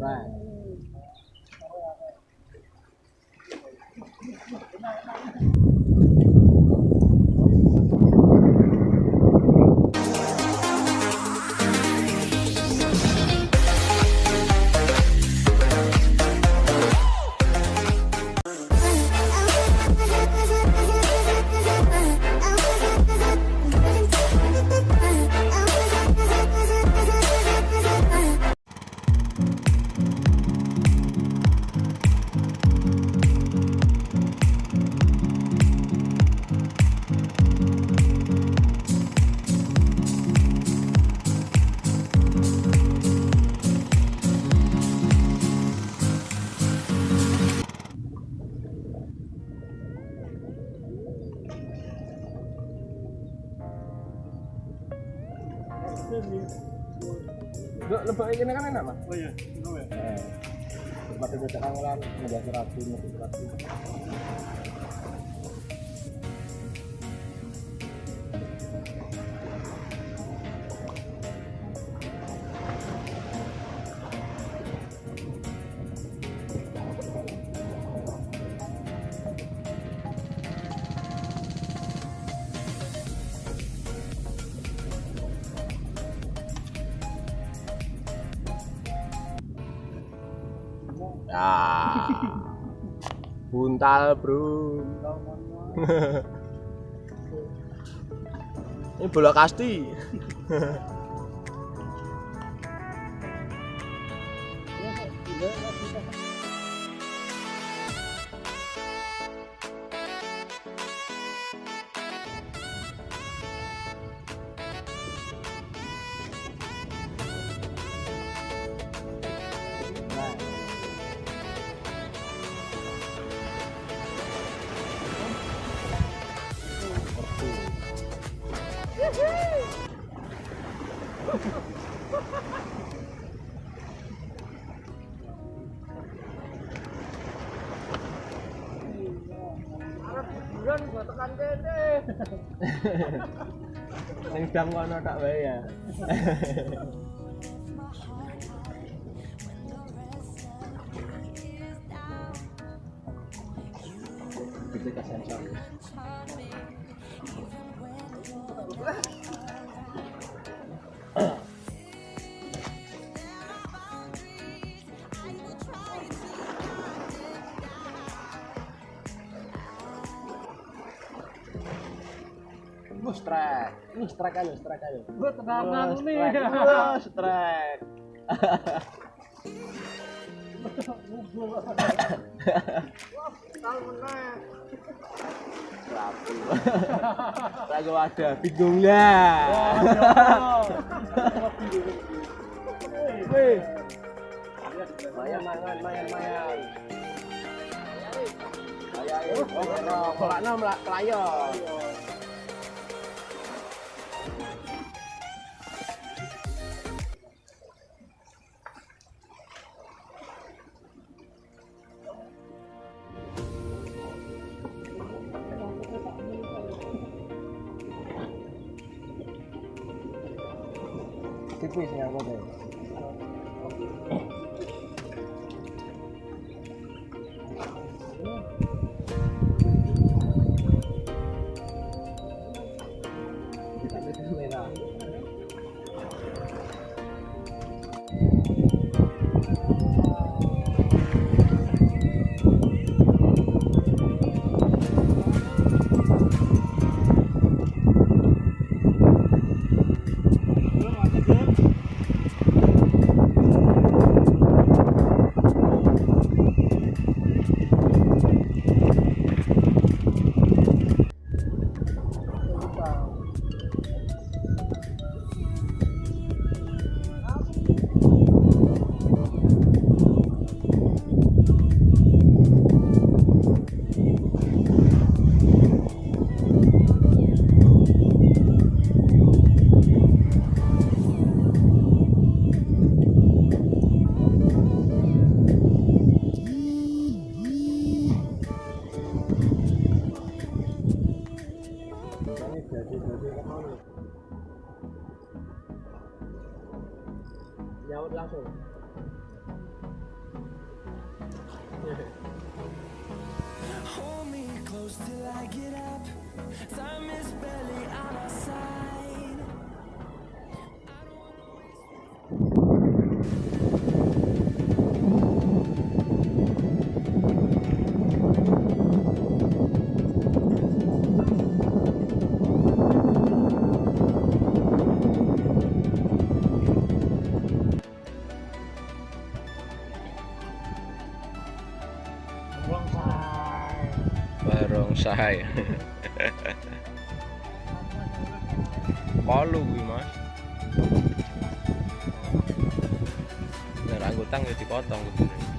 Right. Lebak ini kan enak, Mas. Oh iya, betul ya. Tempat itu kangelan, menjadi rapi. Ya, buntal bro. Ini bola kasti. Bulan gua tekan kene. Ning dang kono tak wae ya. Kita kasih sensor. Strike aja. Gua tenangan nih. Strike. Lagu ada bingung ya. Mayan. Kolakno pelayon. Tipis ya apa deh? Nyaut langsung. Hold me close till I get up. Time is barely on our side. Barongsai. Palu kuwi, Mas. Nek anggotang ya dipotong kudune.